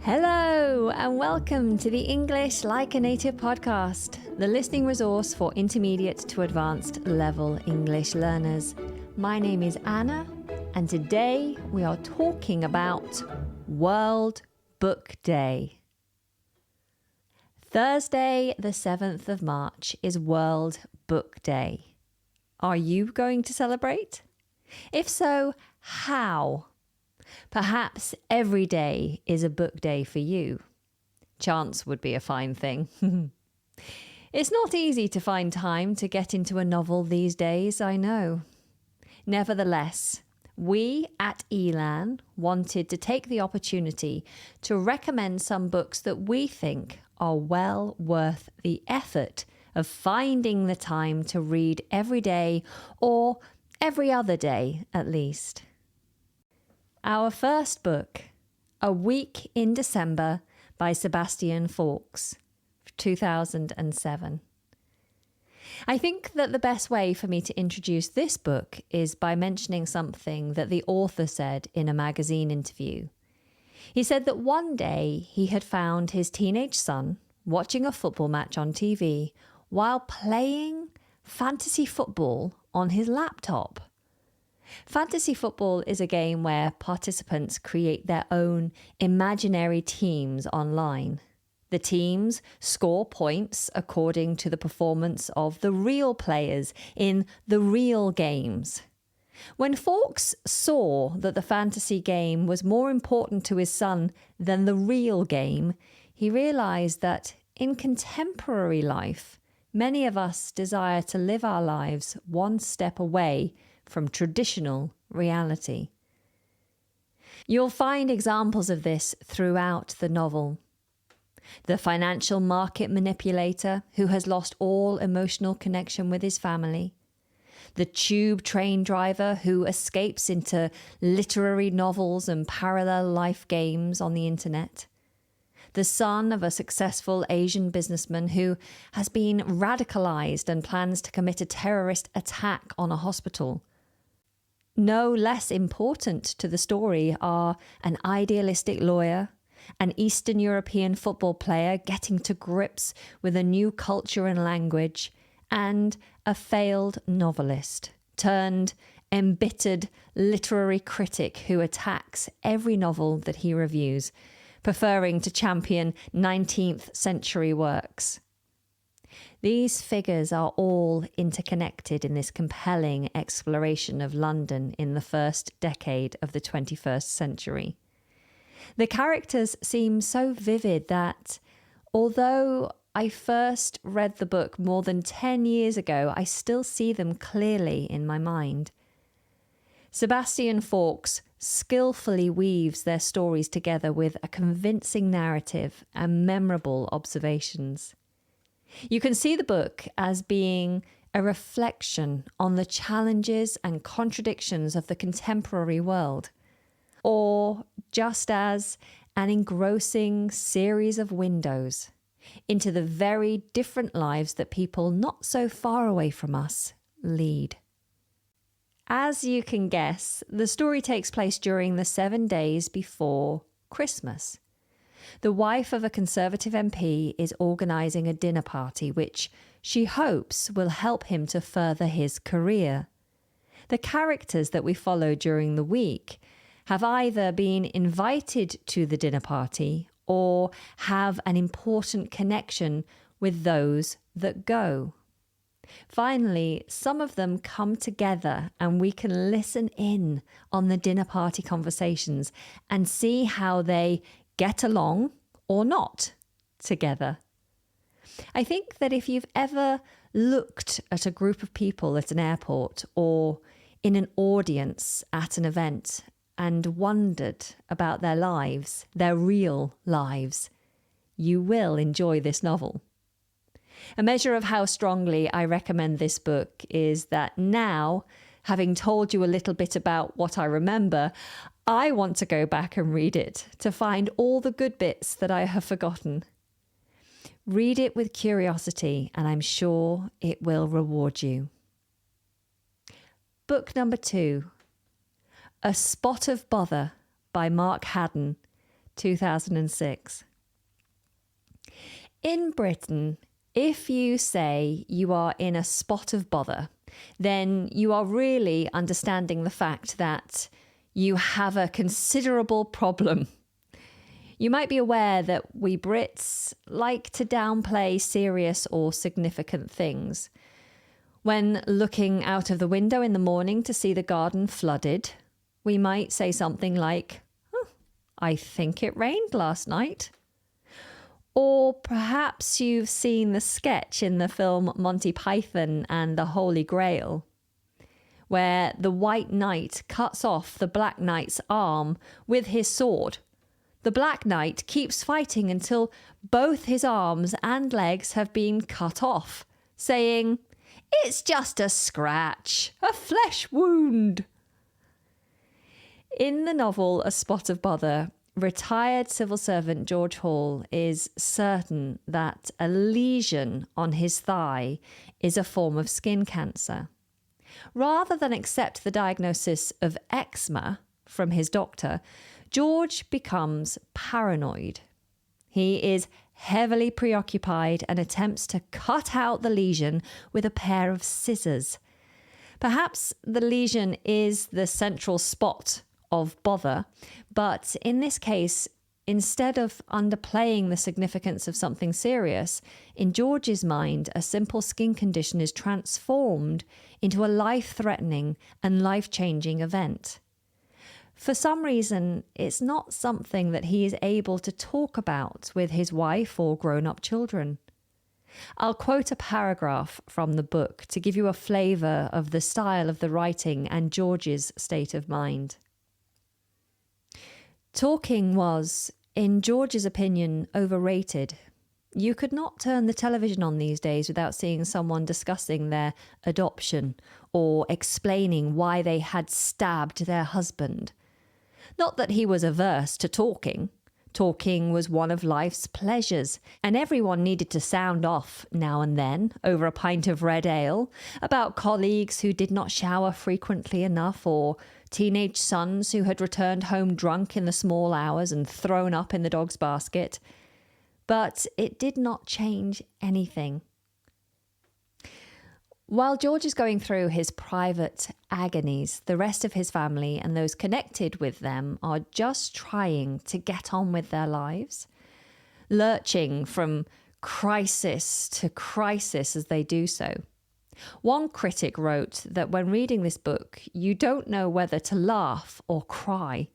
Hello, and welcome to the English Like a Native podcast, the listening resource for intermediate to advanced level English learners. My name is Anna, and today we are talking about World Book Day. Thursday, the 7th of March, is World Book Day. Are you going to celebrate? If so, how? Perhaps every day is a book day for you. Chance would be a fine thing. It's not easy to find time to get into a novel these days, I know. Nevertheless, we at Elan wanted to take the opportunity to recommend some books that we think are well worth the effort of finding the time to read every day, or every other day at least. Our first book, A Week in December by Sebastian Faulks, 2007. I think that the best way for me to introduce this book is by mentioning something that the author said in a magazine interview. He said that one day he had found his teenage son watching a football match on TV while playing fantasy football on his laptop. Fantasy football is a game where participants create their own imaginary teams online. The teams score points according to the performance of the real players in the real games. When Faulks saw that the fantasy game was more important to his son than the real game, he realised that in contemporary life, many of us desire to live our lives one step away from traditional reality. You'll find examples of this throughout the novel. The financial market manipulator who has lost all emotional connection with his family. The tube train driver who escapes into literary novels and parallel life games on the internet. The son of a successful Asian businessman who has been radicalized and plans to commit a terrorist attack on a hospital. No less important to the story are an idealistic lawyer, an Eastern European football player getting to grips with a new culture and language, and a failed novelist turned embittered literary critic who attacks every novel that he reviews, preferring to champion 19th century works. These figures are all interconnected in this compelling exploration of London in the first decade of the 21st century. The characters seem so vivid that, although I first read the book more than 10 years ago, I still see them clearly in my mind. Sebastian Faulks skillfully weaves their stories together with a convincing narrative and memorable observations. You can see the book as being a reflection on the challenges and contradictions of the contemporary world, or just as an engrossing series of windows into the very different lives that people not so far away from us lead. As you can guess, the story takes place during the 7 days before Christmas. The wife of a Conservative MP is organising a dinner party which she hopes will help him to further his career. The characters that we follow during the week have either been invited to the dinner party or have an important connection with those that go. Finally, some of them come together and we can listen in on the dinner party conversations and see how they get along or not together. I think that if you've ever looked at a group of people at an airport or in an audience at an event and wondered about their lives, their real lives, you will enjoy this novel. A measure of how strongly I recommend this book is that now, having told you a little bit about what I remember, I want to go back and read it to find all the good bits that I have forgotten. Read it with curiosity, and I'm sure it will reward you. Book number 2, A Spot of Bother by Mark Haddon, 2006. In Britain, if you say you are in a spot of bother, then you are really understanding the fact that you have a considerable problem. You might be aware that we Brits like to downplay serious or significant things. When looking out of the window in the morning to see the garden flooded, we might say something like, "Oh, I think it rained last night." Or perhaps you've seen the sketch in the film Monty Python and the Holy Grail, where the White Knight cuts off the Black Knight's arm with his sword. The Black Knight keeps fighting until both his arms and legs have been cut off, saying, "It's just a scratch, a flesh wound." In the novel A Spot of Bother, retired civil servant George Hall is certain that a lesion on his thigh is a form of skin cancer. Rather than accept the diagnosis of eczema from his doctor, George becomes paranoid. He is heavily preoccupied and attempts to cut out the lesion with a pair of scissors. Perhaps the lesion is the central spot of bother, but in this case, instead of underplaying the significance of something serious, in George's mind, a simple skin condition is transformed into a life-threatening and life-changing event. For some reason, it's not something that he is able to talk about with his wife or grown-up children. I'll quote a paragraph from the book to give you a flavour of the style of the writing and George's state of mind. Talking was, in George's opinion, overrated. You could not turn the television on these days without seeing someone discussing their adoption or explaining why they had stabbed their husband. Not that he was averse to talking. Talking was one of life's pleasures, and everyone needed to sound off now and then over a pint of red ale about colleagues who did not shower frequently enough, or teenage sons who had returned home drunk in the small hours and thrown up in the dog's basket. But it did not change anything. While George is going through his private agonies, the rest of his family and those connected with them are just trying to get on with their lives, lurching from crisis to crisis as they do so. One critic wrote that when reading this book, you don't know whether to laugh or cry.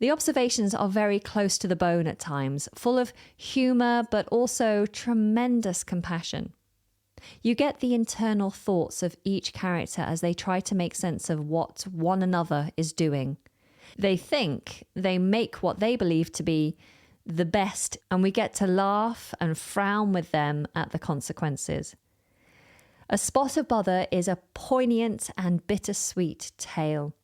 The observations are very close to the bone at times, full of humour but also tremendous compassion. You get the internal thoughts of each character as they try to make sense of what one another is doing. They think they make what they believe to be the best, and we get to laugh and frown with them at the consequences. A Spot of Bother is a poignant and bittersweet tale.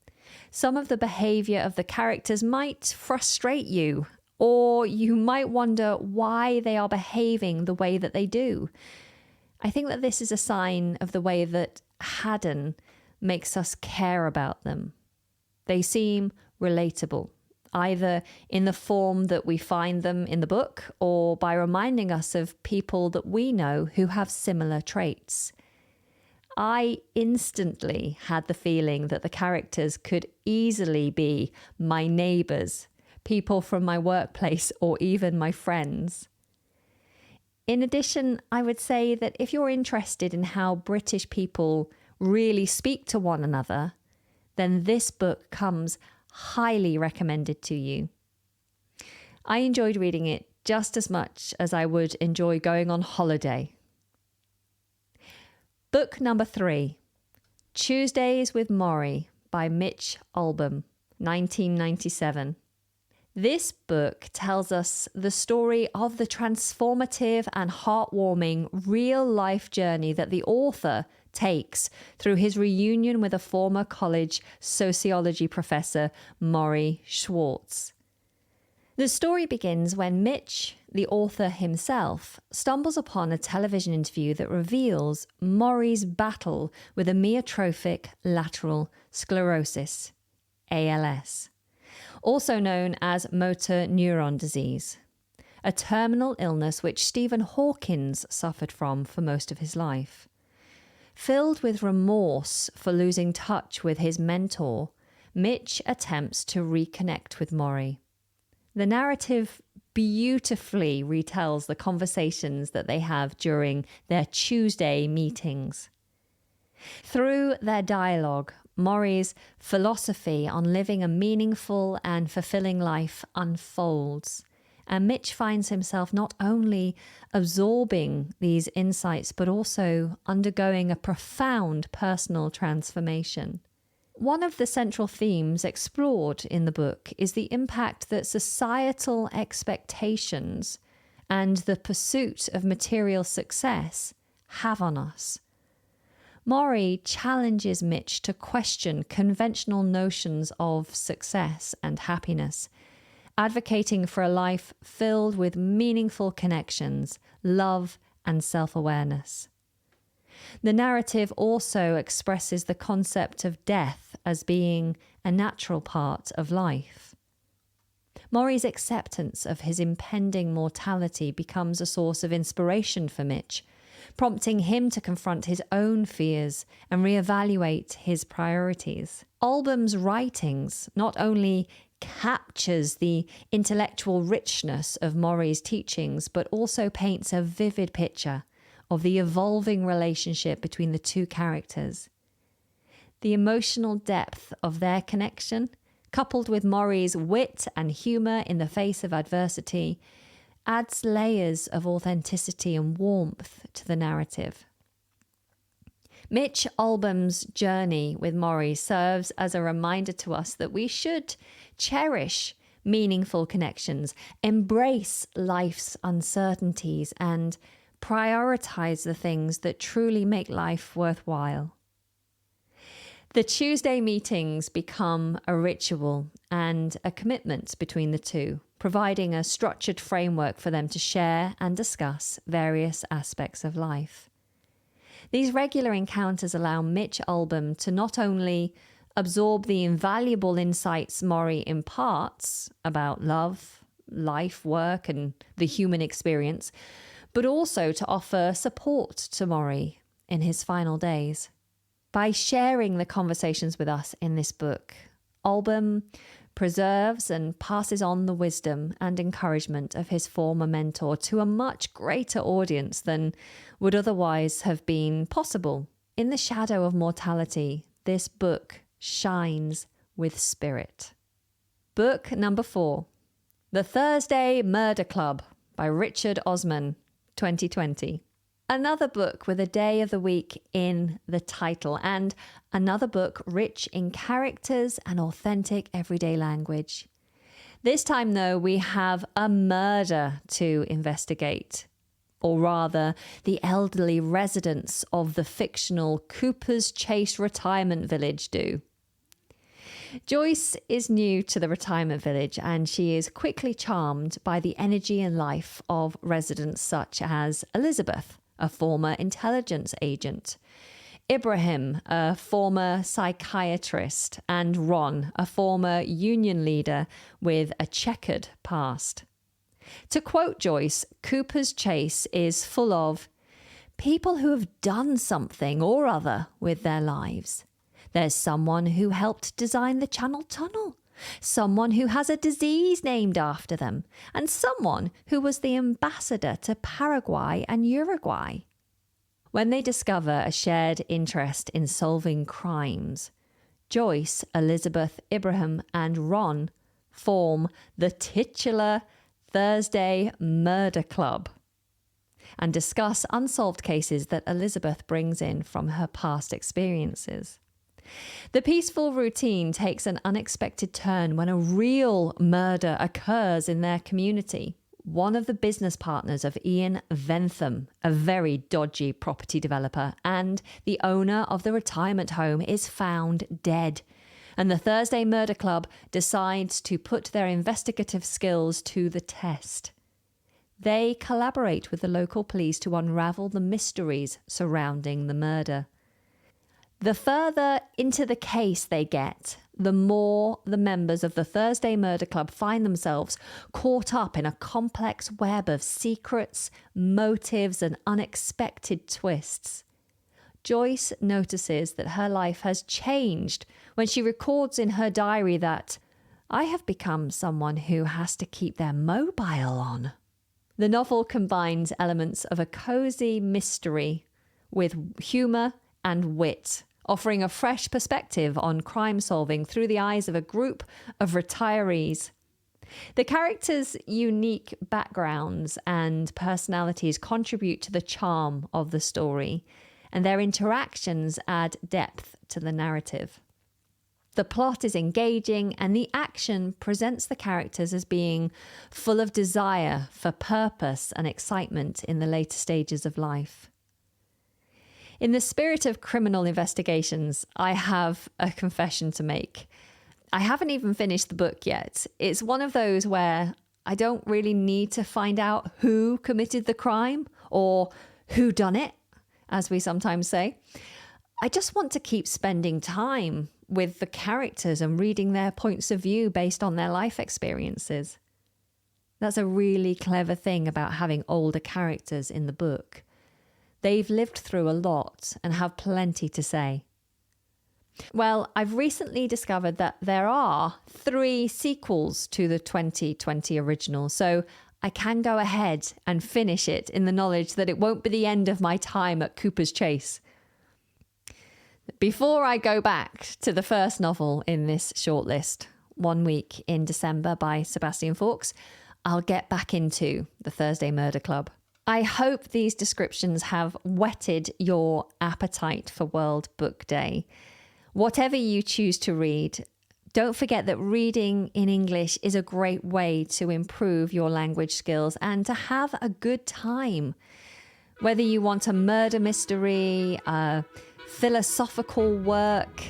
Some of the behaviour of the characters might frustrate you, or you might wonder why they are behaving the way that they do. I think that this is a sign of the way that Haddon makes us care about them. They seem relatable, either in the form that we find them in the book or by reminding us of people that we know who have similar traits. I instantly had the feeling that the characters could easily be my neighbours, people from my workplace, or even my friends. In addition, I would say that if you're interested in how British people really speak to one another, then this book comes highly recommended to you. I enjoyed reading it just as much as I would enjoy going on holiday. Book number 3, Tuesdays with Mori by Mitch Albom, 1997. This book tells us the story of the transformative and heartwarming real-life journey that the author takes through his reunion with a former college sociology professor, Mori Schwartz. The story begins when Mitch, the author himself, stumbles upon a television interview that reveals Mori's battle with amyotrophic lateral sclerosis, ALS. also known as motor neuron disease, a terminal illness which Stephen Hawkins suffered from for most of his life. Filled with remorse for losing touch with his mentor, Mitch attempts to reconnect with Mori. The narrative beautifully retells the conversations that they have during their Tuesday meetings. Through their dialogue, Mori's philosophy on living a meaningful and fulfilling life unfolds, and Mitch finds himself not only absorbing these insights, but also undergoing a profound personal transformation. One of the central themes explored in the book is the impact that societal expectations and the pursuit of material success have on us. Mori challenges Mitch to question conventional notions of success and happiness, advocating for a life filled with meaningful connections, love, and self-awareness. The narrative also expresses the concept of death as being a natural part of life. Mori's acceptance of his impending mortality becomes a source of inspiration for Mitch, prompting him to confront his own fears and reevaluate his priorities. Album's writings not only captures the intellectual richness of Mori's teachings, but also paints a vivid picture of the evolving relationship between the two characters. The emotional depth of their connection, coupled with Mori's wit and humour in the face of adversity, adds layers of authenticity and warmth to the narrative. Mitch Album's journey with Mori serves as a reminder to us that we should cherish meaningful connections, embrace life's uncertainties, and prioritize the things that truly make life worthwhile. The Tuesday meetings become a ritual and a commitment between the two, providing a structured framework for them to share and discuss various aspects of life. These regular encounters allow Mitch Album to not only absorb the invaluable insights Mori imparts about love, life, work, and the human experience, but also to offer support to Mori in his final days. By sharing the conversations with us in this book, Album preserves and passes on the wisdom and encouragement of his former mentor to a much greater audience than would otherwise have been possible. In the shadow of mortality, this book shines with spirit. Book number 4, The Thursday Murder Club by Richard Osman, 2020. Another book with a day of the week in the title, and another book rich in characters and authentic everyday language. This time, though, we have a murder to investigate, or rather, the elderly residents of the fictional Cooper's Chase retirement village do. Joyce is new to the retirement village, and she is quickly charmed by the energy and life of residents such as Elizabeth, a former intelligence agent, Ibrahim, a former psychiatrist, and Ron, a former union leader with a checkered past. To quote Joyce, Cooper's Chase is full of people who have done something or other with their lives. There's someone who helped design the Channel Tunnel, someone who has a disease named after them, and someone who was the ambassador to Paraguay and Uruguay. When they discover a shared interest in solving crimes, Joyce, Elizabeth, Ibrahim, and Ron form the titular Thursday Murder Club and discuss unsolved cases that Elizabeth brings in from her past experiences. The peaceful routine takes an unexpected turn when a real murder occurs in their community. One of the business partners of Ian Ventham, a very dodgy property developer, and the owner of the retirement home is found dead. And the Thursday Murder Club decides to put their investigative skills to the test. They collaborate with the local police to unravel the mysteries surrounding the murder. The further into the case they get, the more the members of the Thursday Murder Club find themselves caught up in a complex web of secrets, motives, and unexpected twists. Joyce notices that her life has changed when she records in her diary that, "I have become someone who has to keep their mobile on." The novel combines elements of a cozy mystery with humour and wit, offering a fresh perspective on crime solving through the eyes of a group of retirees. The characters' unique backgrounds and personalities contribute to the charm of the story, and their interactions add depth to the narrative. The plot is engaging, and the action presents the characters as being full of desire for purpose and excitement in the later stages of life. In the spirit of criminal investigations, I have a confession to make. I haven't even finished the book yet. It's one of those where I don't really need to find out who committed the crime or who done it, as we sometimes say. I just want to keep spending time with the characters and reading their points of view based on their life experiences. That's a really clever thing about having older characters in the book. They've lived through a lot and have plenty to say. Well, I've recently discovered that there are 3 sequels to the 2020 original, so I can go ahead and finish it in the knowledge that it won't be the end of my time at Cooper's Chase. Before I go back to the first novel in this shortlist, 1 Week in December by Sebastian Faulks, I'll get back into the Thursday Murder Club. I hope these descriptions have whetted your appetite for World Book Day. Whatever you choose to read, don't forget that reading in English is a great way to improve your language skills and to have a good time. Whether you want a murder mystery, a philosophical work,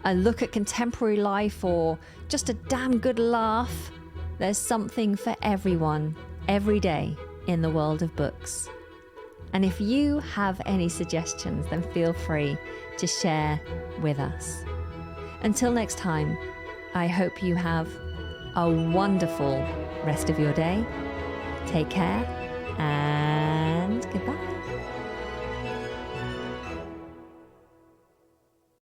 a look at contemporary life, or just a damn good laugh, there's something for everyone every day in the world of books. And if you have any suggestions, then feel free to share with us. Until next time, I hope you have a wonderful rest of your day. Take care and goodbye.